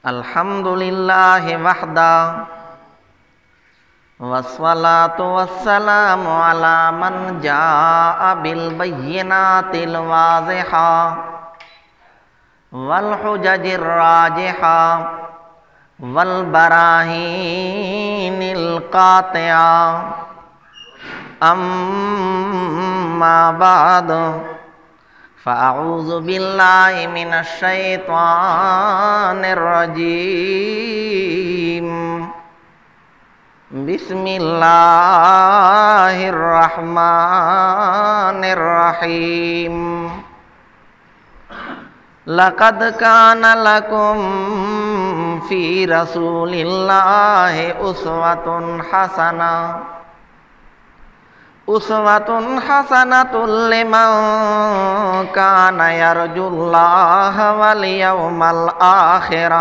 الحمدللہ وحدہ والصلاة والسلام علی من جاء بالبینات الواضحہ والحجج الراجحہ والبراہین القاطعہ اما بعد فاعوذ باللہ من الشیطان الرجیم بسم اللہ الرحمن الرحیم لقد کان لکم فی رسول اللہ اسوۃ حسنۃ لمن کان یرجو اللہ والیوم الآخر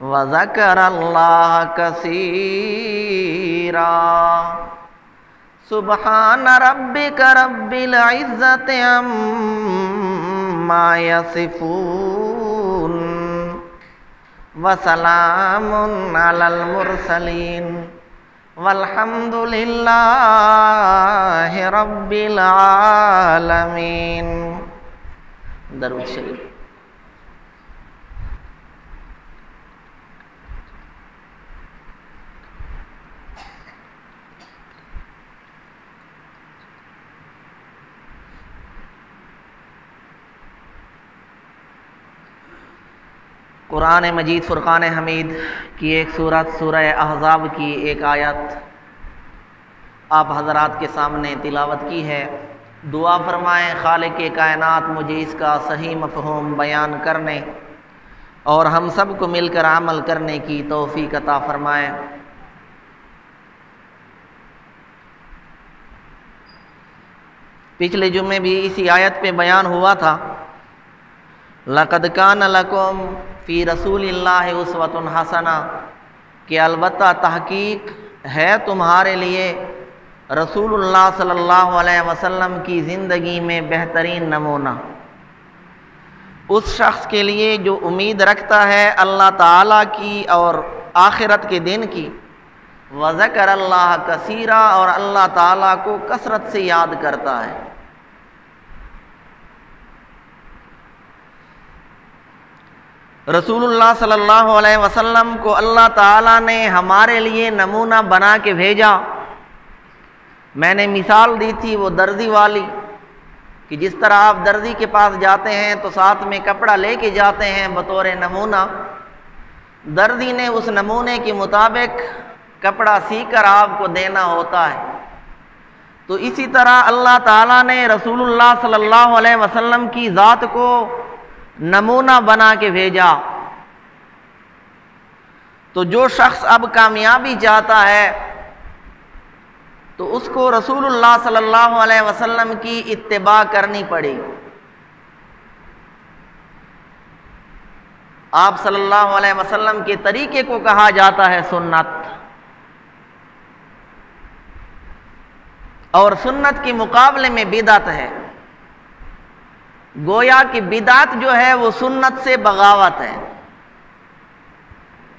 وذکر اللہ کثیرا سبحان ربک رب العزۃ عما یصفون وسلام علی المرسلین والحمد للہ رب العالمین۔ درود شریف۔ قرآن مجید فرقان حمید کی ایک سورت سورہ احزاب کی ایک آیت آپ حضرات کے سامنے تلاوت کی ہے۔ دعا فرمائیں خالق کائنات مجھے اس کا صحیح مفہوم بیان کرنے اور ہم سب کو مل کر عمل کرنے کی توفیق عطا فرمائیں۔ پچھلے جمعے بھی اسی آیت پہ بیان ہوا تھا، لقد کان لکم فی رسول اللہ اسوۃ حسنہ، کہ البتہ تحقیق ہے تمہارے لیے رسول اللہ صلی اللہ علیہ وسلم کی زندگی میں بہترین نمونہ، اس شخص کے لیے جو امید رکھتا ہے اللہ تعالیٰ کی اور آخرت کے دن کی، وذکر اللہ کثیرا، اور اللہ تعالیٰ کو کثرت سے یاد کرتا ہے۔ رسول اللہ صلی اللہ علیہ وسلم کو اللہ تعالیٰ نے ہمارے لیے نمونہ بنا کے بھیجا۔ میں نے مثال دی تھی وہ درزی والی، کہ جس طرح آپ درزی کے پاس جاتے ہیں تو ساتھ میں کپڑا لے کے جاتے ہیں بطور نمونہ، درزی نے اس نمونے کے مطابق کپڑا سی کر آپ کو دینا ہوتا ہے۔ تو اسی طرح اللہ تعالیٰ نے رسول اللہ صلی اللہ علیہ وسلم کی ذات کو نمونہ بنا کے بھیجا۔ تو جو شخص اب کامیابی چاہتا ہے تو اس کو رسول اللہ صلی اللہ علیہ وسلم کی اتباع کرنی پڑے گی۔ آپ صلی اللہ علیہ وسلم کے طریقے کو کہا جاتا ہے سنت، اور سنت کے مقابلے میں بدعت ہے۔ گویا کہ بدعت جو ہے وہ سنت سے بغاوت ہے۔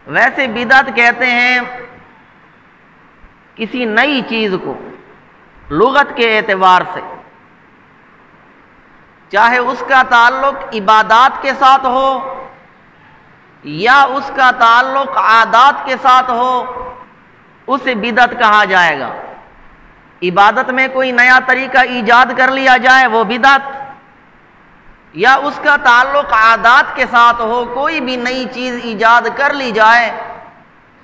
ویسے بدعت کہتے ہیں کسی نئی چیز کو لغت کے اعتبار سے، چاہے اس کا تعلق عبادات کے ساتھ ہو یا اس کا تعلق عادات کے ساتھ ہو، اسے بدعت کہا جائے گا۔ عبادت میں کوئی نیا طریقہ ایجاد کر لیا جائے وہ بدعت، یا اس کا تعلق عادات کے ساتھ ہو، کوئی بھی نئی چیز ایجاد کر لی جائے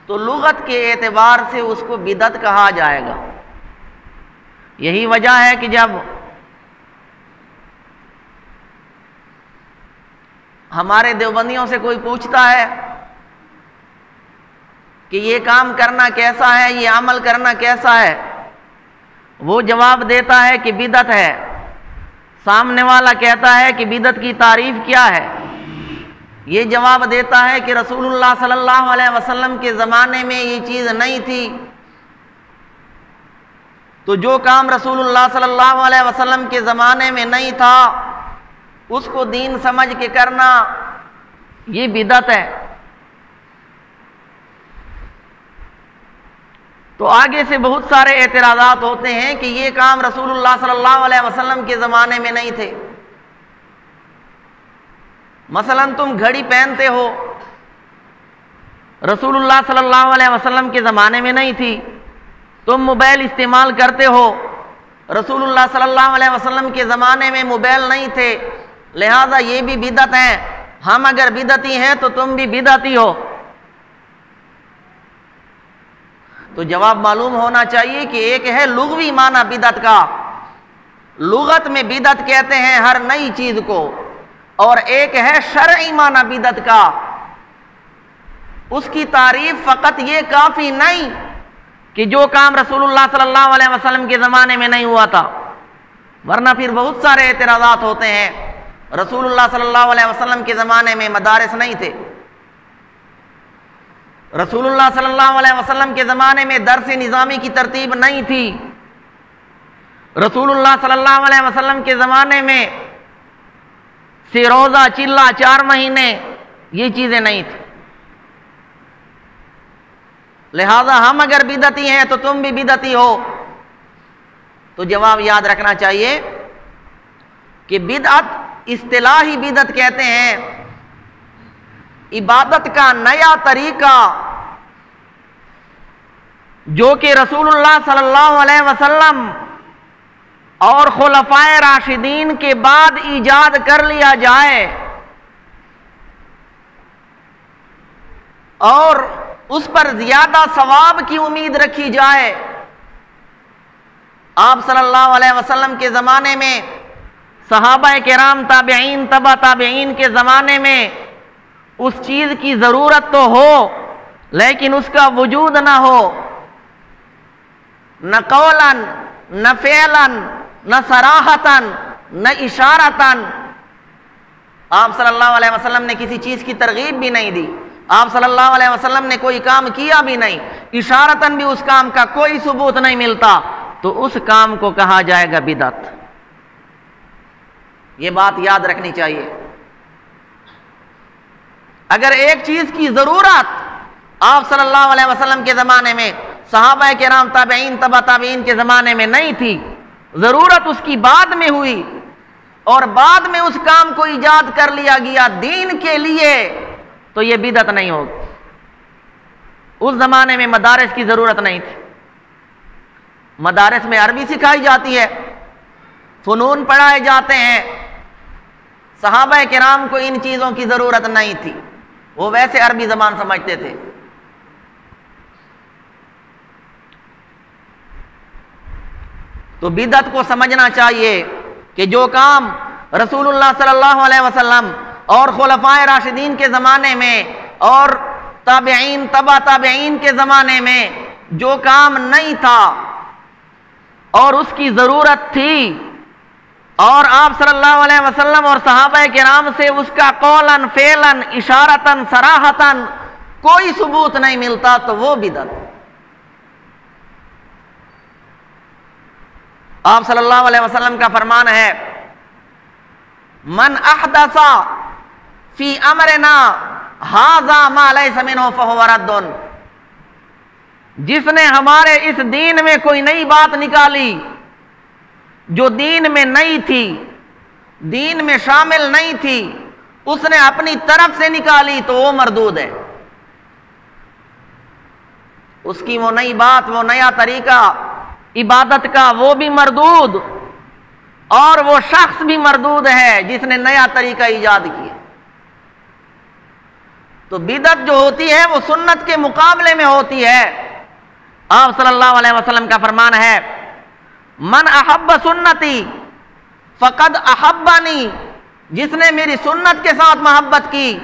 تو لغت کے اعتبار سے اس کو بدعت کہا جائے گا۔ یہی وجہ ہے کہ جب ہمارے دیوبندیوں سے کوئی پوچھتا ہے کہ یہ کام کرنا کیسا ہے، یہ عمل کرنا کیسا ہے، وہ جواب دیتا ہے کہ بدعت ہے۔ سامنے والا کہتا ہے کہ بدعت کی تعریف کیا ہے، یہ جواب دیتا ہے کہ رسول اللہ صلی اللہ علیہ وسلم کے زمانے میں یہ چیز نہیں تھی، تو جو کام رسول اللہ صلی اللہ علیہ وسلم کے زمانے میں نہیں تھا اس کو دین سمجھ کے کرنا یہ بدعت ہے۔ تو آگے سے بہت سارے اعتراضات ہوتے ہیں کہ یہ کام رسول اللہ صلی اللہ علیہ وسلم کے زمانے میں نہیں تھے۔ مثلا تم گھڑی پہنتے ہو، رسول اللہ صلی اللہ علیہ وسلم کے زمانے میں نہیں تھی۔ تم موبائل استعمال کرتے ہو، رسول اللہ صلی اللہ علیہ وسلم کے زمانے میں موبائل نہیں تھے، لہذا یہ بھی بدعت ہے۔ ہم اگر بدعتی ہیں تو تم بھی بدعتی ہو۔ تو جواب معلوم ہونا چاہیے کہ ایک ہے لغوی معنی بدعت کا، لغت میں بدعت کہتے ہیں ہر نئی چیز کو، اور ایک ہے شرعی معنی بدعت کا۔ اس کی تعریف فقط یہ کافی نہیں کہ جو کام رسول اللہ صلی اللہ علیہ وسلم کے زمانے میں نہیں ہوا تھا، ورنہ پھر بہت سارے اعتراضات ہوتے ہیں۔ رسول اللہ صلی اللہ علیہ وسلم کے زمانے میں مدارس نہیں تھے، رسول اللہ صلی اللہ علیہ وسلم کے زمانے میں درس نظامی کی ترتیب نہیں تھی، رسول اللہ صلی اللہ علیہ وسلم کے زمانے میں سے روزہ چلہ 4 مہینے یہ چیزیں نہیں تھیں، لہذا ہم اگر بدعتی ہیں تو تم بھی بدعتی ہو۔ تو جواب یاد رکھنا چاہیے کہ بدعت اصطلاحی بدعت کہتے ہیں عبادت کا نیا طریقہ جو کہ رسول اللہ صلی اللہ علیہ وسلم اور خلفائے راشدین کے بعد ایجاد کر لیا جائے اور اس پر زیادہ ثواب کی امید رکھی جائے۔ آپ صلی اللہ علیہ وسلم کے زمانے میں صحابہ کرام، تابعین، تبع تابعین کے زمانے میں اس چیز کی ضرورت تو ہو لیکن اس کا وجود نہ ہو، نہ قولاً نہ فعلاً نہ صراحتاً نہ اشارتاً۔ آپ صلی اللہ علیہ وسلم نے کسی چیز کی ترغیب بھی نہیں دی، آپ صلی اللہ علیہ وسلم نے کوئی کام کیا بھی نہیں، اشارتاً بھی اس کام کا کوئی ثبوت نہیں ملتا، تو اس کام کو کہا جائے گا بدعت۔ یہ بات یاد رکھنی چاہیے۔ اگر ایک چیز کی ضرورت آپ صلی اللہ علیہ وسلم کے زمانے میں، صحابہ کرام، تابعین، تبع تابعین کے زمانے میں نہیں تھی، ضرورت اس کی بعد میں ہوئی اور بعد میں اس کام کو ایجاد کر لیا گیا دین کے لیے، تو یہ بدعت نہیں ہوگی۔ اس زمانے میں مدارس کی ضرورت نہیں تھی، مدارس میں عربی سکھائی جاتی ہے، فنون پڑھائے جاتے ہیں، صحابہ کرام کو ان چیزوں کی ضرورت نہیں تھی، وہ ویسے عربی زبان سمجھتے تھے۔ تو بدعت کو سمجھنا چاہیے کہ جو کام رسول اللہ صلی اللہ علیہ وسلم اور خلفائے راشدین کے زمانے میں اور تابعین، تبع تابعین کے زمانے میں جو کام نہیں تھا اور اس کی ضرورت تھی اور آپ صلی اللہ علیہ وسلم اور صحابہ کرام سے اس کا قولاً، فعلاً، اشارتاً، صراحتاً کوئی ثبوت نہیں ملتا، تو وہ بدعت۔ آپ صلی اللہ علیہ وسلم کا فرمان ہے، من احدث فی امرنا ھذا ما لیس منہ فہو رد، جس نے ہمارے اس دین میں کوئی نئی بات نکالی جو دین میں نہیں تھی، دین میں شامل نہیں تھی، اس نے اپنی طرف سے نکالی تو وہ مردود ہے۔ اس کی وہ نئی بات، وہ نیا طریقہ عبادت کا، وہ بھی مردود، اور وہ شخص بھی مردود ہے جس نے نیا طریقہ ایجاد کیا۔ تو بدعت جو ہوتی ہے وہ سنت کے مقابلے میں ہوتی ہے۔ آپ صلی اللہ علیہ وسلم کا فرمان ہے، من احب سنتی فقد احبنی، جس نے میری سنت کے ساتھ محبت کی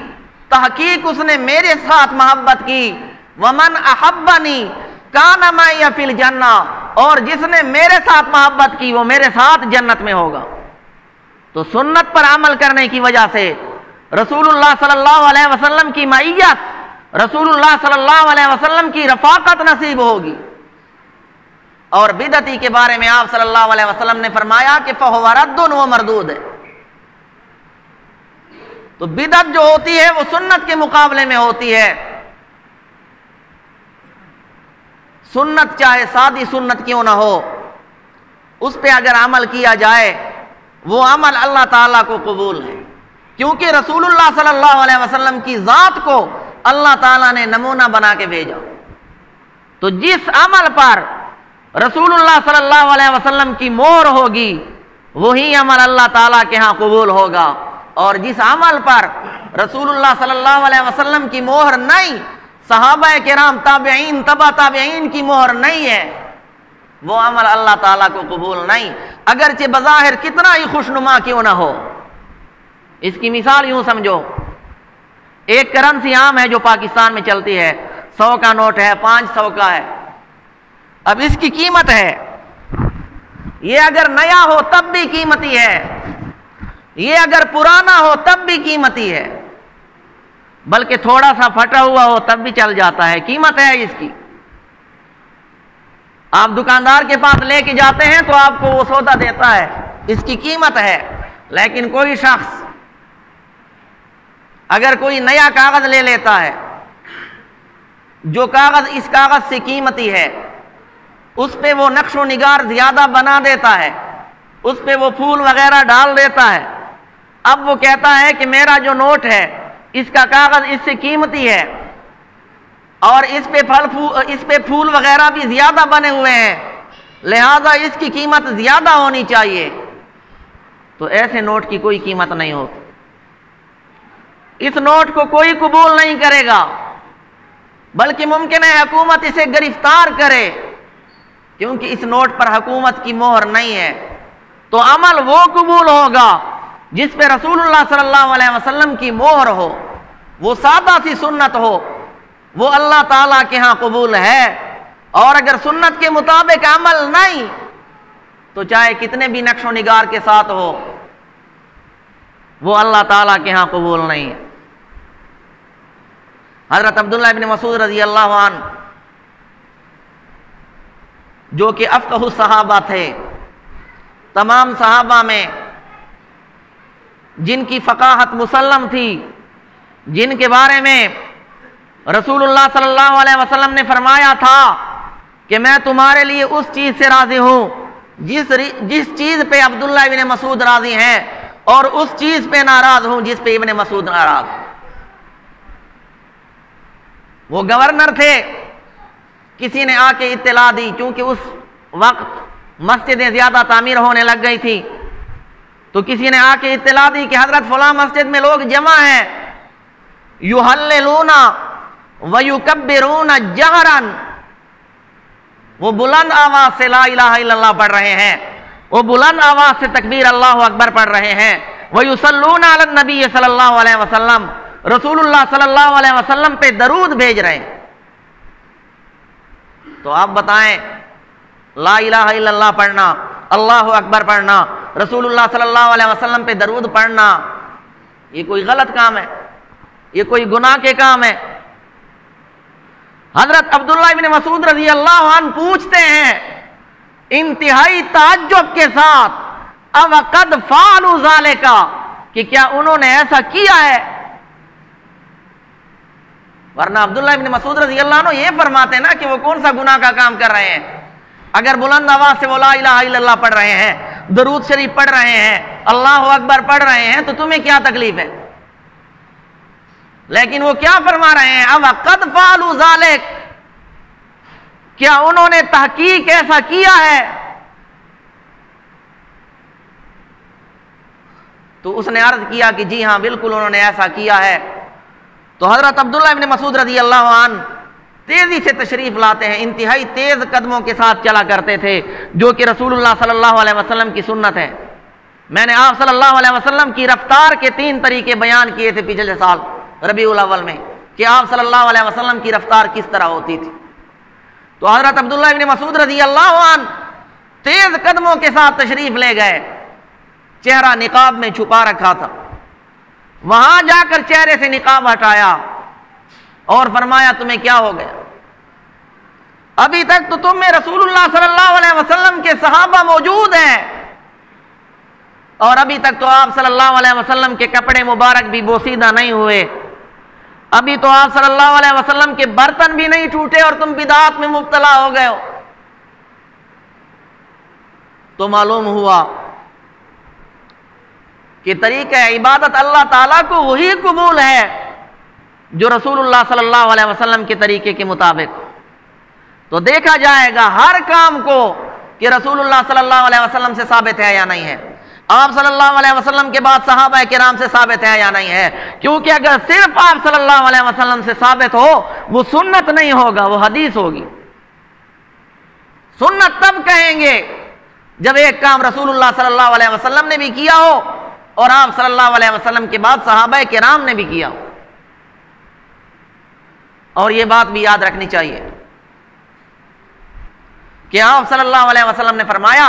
تحقیق اس نے میرے ساتھ محبت کی، ومن احبنی کان معی فی الجنہ، اور جس نے میرے ساتھ محبت کی وہ میرے ساتھ جنت میں ہوگا۔ تو سنت پر عمل کرنے کی وجہ سے رسول اللہ صلی اللہ علیہ وسلم کی معیت، رسول اللہ صلی اللہ علیہ وسلم کی رفاقت نصیب ہوگی۔ اور بدعتی کے بارے میں آپ صلی اللہ علیہ وسلم نے فرمایا کہ فَهُوَ رَدٌّ وَمَرْدُودٌ ہے۔ تو بدعت جو ہوتی ہے وہ سنت کے مقابلے میں ہوتی ہے۔ سنت چاہے سادی سنت کیوں نہ ہو، اس پہ اگر عمل کیا جائے وہ عمل اللہ تعالیٰ کو قبول ہے، کیونکہ رسول اللہ صلی اللہ علیہ وسلم کی ذات کو اللہ تعالیٰ نے نمونہ بنا کے بھیجا۔ تو جس عمل پر رسول اللہ صلی اللہ علیہ وسلم کی مہر ہوگی وہی عمل اللہ تعالیٰ کے ہاں قبول ہوگا، اور جس عمل پر رسول اللہ صلی اللہ علیہ وسلم کی مہر نہیں، صحابہ کرام تابعین تبع تابعین کی مہر نہیں ہے، وہ عمل اللہ تعالیٰ کو قبول نہیں، اگرچہ بظاہر کتنا ہی خوشنما کیوں نہ ہو۔ اس کی مثال یوں سمجھو، ایک کرنسی عام ہے جو پاکستان میں چلتی ہے، 100 کا نوٹ ہے، 500 کا ہے۔ اب اس کی قیمت ہے، یہ اگر نیا ہو تب بھی قیمتی ہے، یہ اگر پرانا ہو تب بھی قیمتی ہے، بلکہ تھوڑا سا پھٹا ہوا ہو تب بھی چل جاتا ہے، قیمت ہے اس کی۔ آپ دکاندار کے پاس لے کے جاتے ہیں تو آپ کو وہ سودا دیتا ہے، اس کی قیمت ہے۔ لیکن کوئی شخص اگر کوئی نیا کاغذ لے لیتا ہے، جو کاغذ اس کاغذ سے قیمتی ہے، اس پہ وہ نقش و نگار زیادہ بنا دیتا ہے، اس پہ وہ پھول وغیرہ ڈال دیتا ہے، اب وہ کہتا ہے کہ میرا جو نوٹ ہے اس کا کاغذ اس سے قیمتی ہے اور اس پہ پھول وغیرہ بھی زیادہ بنے ہوئے ہیں، لہذا اس کی قیمت زیادہ ہونی چاہیے، تو ایسے نوٹ کی کوئی قیمت نہیں ہوتی۔ اس نوٹ کو کوئی قبول نہیں کرے گا، بلکہ ممکن ہے حکومت اسے گرفتار کرے، کیونکہ اس نوٹ پر حکومت کی مہر نہیں ہے۔ تو عمل وہ قبول ہوگا جس پہ رسول اللہ صلی اللہ علیہ وسلم کی مہر ہو، وہ سادہ سی سنت ہو، وہ اللہ تعالیٰ کے ہاں قبول ہے۔ اور اگر سنت کے مطابق عمل نہیں تو چاہے کتنے بھی نقش و نگار کے ساتھ ہو، وہ اللہ تعالیٰ کے ہاں قبول نہیں ہے۔ حضرت عبداللہ ابن مسعود رضی اللہ عنہ جو کہ افقہ الصحابہ تھے، تمام صحابہ میں جن کی فقاہت مسلم تھی، جن کے بارے میں رسول اللہ صلی اللہ علیہ وسلم نے فرمایا تھا کہ میں تمہارے لیے اس چیز سے راضی ہوں جس چیز پہ عبداللہ ابن مسعود راضی ہیں، اور اس چیز پہ ناراض ہوں جس پہ ابن مسعود ناراض۔ وہ گورنر تھے، کسی نے آ کے اطلاع دی، چونکہ اس وقت مسجدیں زیادہ تعمیر ہونے لگ گئی تھی، تو کسی نے آ کے اطلاع دی کہ حضرت فلاں مسجد میں لوگ جمع ہیں، یحللون ویکبرون جہرا، وہ بلند آواز سے لا الہ الا اللہ پڑھ رہے ہیں، وہ بلند آواز سے تکبیر اللہ اکبر پڑھ رہے ہیں، ویصلون علی النبی صلی اللہ علیہ وسلم، رسول اللہ صلی اللہ علیہ وسلم پہ درود بھیج رہے ہیں۔ تو آپ بتائیں، لا الہ الا اللہ پڑھنا، اللہ اکبر پڑھنا، رسول اللہ صلی اللہ علیہ وسلم پہ درود پڑھنا، یہ کوئی غلط کام ہے؟ یہ کوئی گناہ کے کام ہے؟ حضرت عبداللہ ابن مسعود رضی اللہ عنہ پوچھتے ہیں انتہائی تعجب کے ساتھ، اوقد فعلوا ذالک، کہ کیا انہوں نے ایسا کیا ہے؟ ورنہ عبداللہ ابن مسعود رضی اللہ عنہ یہ فرماتے ہیں نا کہ وہ کون سا گناہ کا کام کر رہے ہیں، اگر بلند آواز سے وہ لا الہ الا اللہ پڑھ رہے ہیں، درود شریف پڑھ رہے ہیں، اللہ اکبر پڑھ رہے ہیں، تو تمہیں کیا تکلیف ہے؟ لیکن وہ کیا فرما رہے ہیں، اب قد فعلوا ذالک، کیا انہوں نے تحقیق ایسا کیا ہے؟ تو اس نے عرض کیا کہ جی ہاں بالکل انہوں نے ایسا کیا ہے۔ تو حضرت عبداللہ ابن مسعود رضی اللہ عنہ تیزی سے تشریف لاتے ہیں، انتہائی تیز قدموں کے ساتھ چلا کرتے تھے، جو کہ رسول اللہ صلی اللہ علیہ وسلم کی سنت ہے۔ میں نے آپ صلی اللہ علیہ وسلم کی رفتار کے 3 طریقے بیان کیے تھے پچھلے سال ربیع الاول میں، کہ آپ صلی اللہ علیہ وسلم کی رفتار کس طرح ہوتی تھی۔ تو حضرت عبداللہ ابن مسعود رضی اللہ عنہ تیز قدموں کے ساتھ تشریف لے گئے، چہرہ نقاب میں چھپا رکھا تھا، وہاں جا کر چہرے سے نقاب ہٹایا اور فرمایا تمہیں کیا ہو گیا؟ ابھی تک تو تم میں رسول اللہ صلی اللہ علیہ وسلم کے صحابہ موجود ہیں، اور ابھی تک تو آپ صلی اللہ علیہ وسلم کے کپڑے مبارک بھی بوسیدہ نہیں ہوئے، ابھی تو آپ صلی اللہ علیہ وسلم کے برتن بھی نہیں ٹوٹے اور تم بدعات میں مبتلا ہو گئے ہو۔ تو معلوم ہوا کہ طریقہ عبادت اللہ تعالیٰ کو وہی قبول ہے جو رسول اللہ صلی اللہ علیہ وسلم کے طریقے کے مطابق۔ تو دیکھا جائے گا ہر کام کو کہ رسول اللہ صلی اللہ علیہ وسلم سے ثابت ہے یا نہیں ہے، آپ صلی اللہ علیہ وسلم کے بعد صحابہ کرام سے ثابت ہے یا نہیں ہے، کیونکہ اگر صرف آپ صلی اللہ علیہ وسلم سے ثابت ہو وہ سنت نہیں ہوگا، وہ حدیث ہوگی۔ سنت تب کہیں گے جب ایک کام رسول اللہ صلی اللہ علیہ وسلم نے بھی کیا ہو اور آپ صلی اللہ علیہ وسلم کے بعد صحابہ کرام نے بھی کیا ہو۔ اور یہ بات بھی یاد رکھنی چاہیے کہ آپ صلی اللہ علیہ وسلم نے فرمایا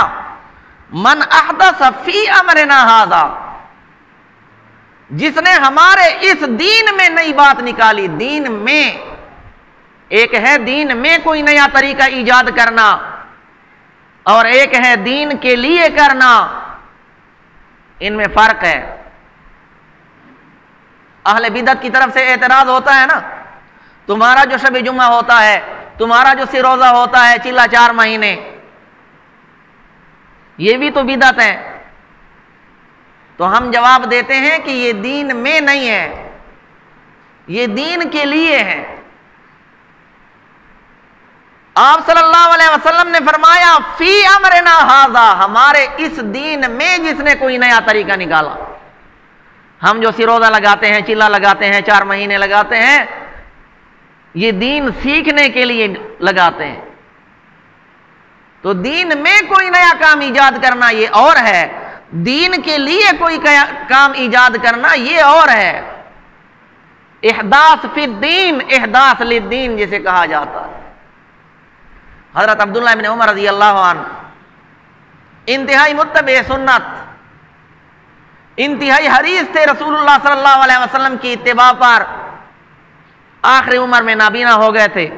من احدث فی امرنا ھذا، جس نے ہمارے اس دین میں نئی بات نکالی، دین میں ایک ہے دین میں کوئی نیا طریقہ ایجاد کرنا اور ایک ہے دین کے لیے کرنا، ان میں فرق ہے۔ اہل بدعت کی طرف سے اعتراض ہوتا ہے نا، تمہارا جو شب جمعہ ہوتا ہے، تمہارا جو روزہ ہوتا ہے چلا 4 مہینے، یہ بھی تو بدعت ہے۔ تو ہم جواب دیتے ہیں کہ یہ دین میں نہیں ہے، یہ دین کے لیے ہے۔ آپ صلی اللہ علیہ وسلم نے فرمایا فی امرنا ھذا، ہمارے اس دین میں جس نے کوئی نیا طریقہ نکالا۔ ہم جو روزہ لگاتے ہیں، چلا لگاتے ہیں، 4 مہینے لگاتے ہیں، یہ دین سیکھنے کے لیے لگاتے ہیں۔ تو دین میں کوئی نیا کام ایجاد کرنا یہ اور ہے، دین کے لیے کوئی کام ایجاد کرنا یہ اور ہے۔ احداث فی الدین احداث للدین جسے کہا جاتا ہے۔ حضرت عبداللہ بن عمر رضی اللہ عنہ انتہائی متبع سنت، انتہائی حریص تھے رسول اللہ صلی اللہ علیہ وسلم کی اتباع پر، آخری عمر میں نابینا ہو گئے تھے۔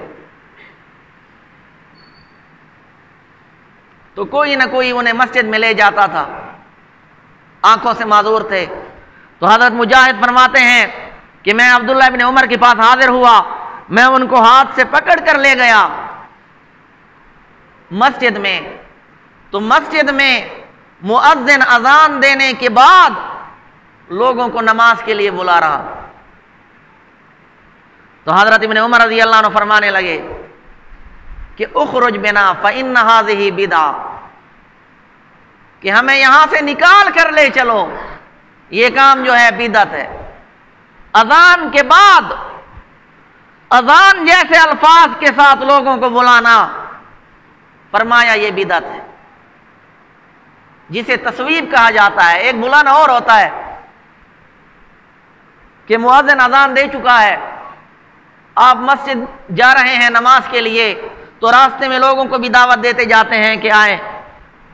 تو کوئی نہ کوئی انہیں مسجد میں لے جاتا تھا، آنکھوں سے معذور تھے۔ تو حضرت مجاہد فرماتے ہیں کہ میں عبداللہ بن عمر کے پاس حاضر ہوا، میں ان کو ہاتھ سے پکڑ کر لے گیا مسجد میں۔ تو مسجد میں مؤذن اذان دینے کے بعد لوگوں کو نماز کے لیے بلا رہا۔ تو حضرت ابن عمر رضی اللہ عنہ فرمانے لگے کہ اخرج بنا فإن هذه بدعہ، کہ ہمیں یہاں سے نکال کر لے چلو، یہ کام جو ہے بدعت ہے۔ اذان کے بعد اذان جیسے الفاظ کے ساتھ لوگوں کو بلانا، فرمایا یہ بدعت ہے، جسے تصویب کہا جاتا ہے۔ ایک بلانا اور ہوتا ہے کہ مؤذن اذان دے چکا ہے، آپ مسجد جا رہے ہیں نماز کے لیے، تو راستے میں لوگوں کو بھی دعوت دیتے جاتے ہیں کہ آئیں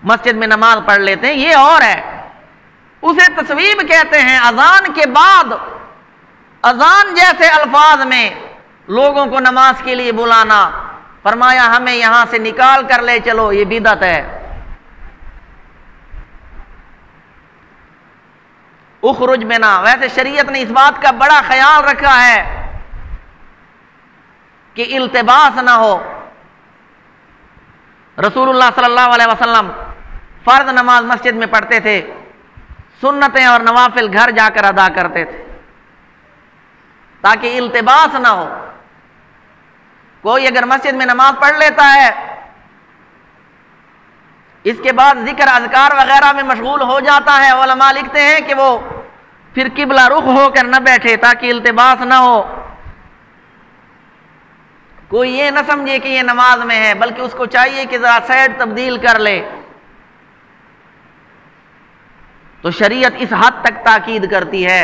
مسجد میں نماز پڑھ لیتے ہیں، یہ اور ہے، اسے تصویب کہتے ہیں۔ اذان کے بعد اذان جیسے الفاظ میں لوگوں کو نماز کے لیے بلانا، فرمایا ہمیں یہاں سے نکال کر لے چلو، یہ بدعت ہے۔ اخرج بنا، ویسے شریعت نے اس بات کا بڑا خیال رکھا ہے کہ التباس نہ ہو۔ رسول اللہ صلی اللہ علیہ وسلم فرض نماز مسجد میں پڑھتے تھے، سنتیں اور نوافل گھر جا کر ادا کرتے تھے تاکہ التباس نہ ہو۔ کوئی اگر مسجد میں نماز پڑھ لیتا ہے، اس کے بعد ذکر اذکار وغیرہ میں مشغول ہو جاتا ہے، علماء لکھتے ہیں کہ وہ پھر قبلہ رخ ہو کر نہ بیٹھے تاکہ التباس نہ ہو، کوئی یہ نہ سمجھے کہ یہ نماز میں ہے، بلکہ اس کو چاہیے کہ ذرا سائڈ تبدیل کر لے۔ تو شریعت اس حد تک تاکید کرتی ہے۔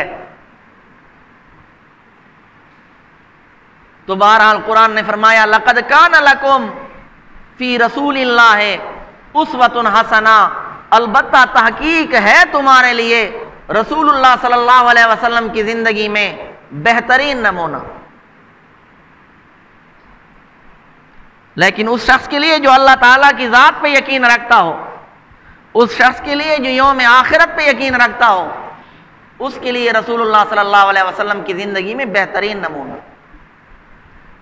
تو بہرحال قرآن نے فرمایا لقد کان لکم فی رسول اللہ اسوۃ حسنہ، البتہ تحقیق ہے تمہارے لیے رسول اللہ صلی اللہ علیہ وسلم کی زندگی میں بہترین نمونہ۔ لیکن اس شخص کے لیے جو اللہ تعالیٰ کی ذات پہ یقین رکھتا ہو، اس شخص کے لیے جو یوم آخرت پہ یقین رکھتا ہو، اس کے لیے رسول اللہ صلی اللہ علیہ وسلم کی زندگی میں بہترین نمونہ۔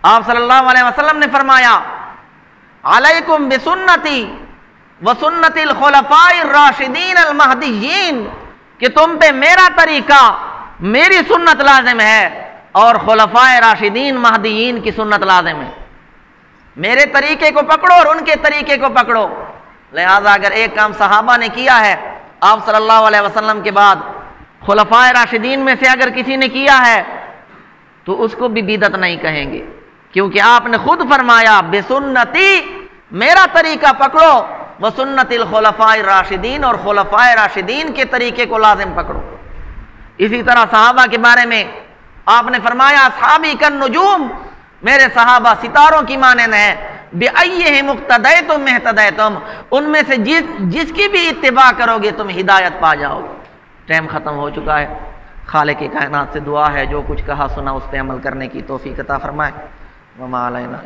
آپ صلی اللہ علیہ وسلم نے فرمایا علیکم بسنتی وسنت الخلفاء الراشدین المہدیین، کہ تم پہ میرا طریقہ، میری سنت لازم ہے، اور خلفاء راشدین مہدیین کی سنت لازم ہے۔ میرے طریقے کو پکڑو اور ان کے طریقے کو پکڑو۔ لہذا اگر ایک کام صحابہ نے کیا ہے آپ صلی اللہ علیہ وسلم کے بعد، خلفاء راشدین میں سے اگر کسی نے کیا ہے تو اس کو بھی بدعت نہیں کہیں گے، کیونکہ آپ نے خود فرمایا بسنتی، میرا طریقہ پکڑو، وسنت الخلفاء الراشدین، اور خلفاء راشدین کے طریقے کو لازم پکڑو۔ اسی طرح صحابہ کے بارے میں آپ نے فرمایا اصحابی کالنجوم، میرے صحابہ ستاروں کی مانند ہیں، بِأَيِّهِمْ اقْتَدَيْتُمْ اهْتَدَيْتُمْ، ان میں سے جس کی بھی اتباع کرو گے تم ہدایت پا جاؤ گے۔ ٹائم ختم ہو چکا ہے۔ خالق کائنات سے دعا ہے جو کچھ کہا سنا اس پہ عمل کرنے کی توفیق عطا فرمائے۔ وما علینا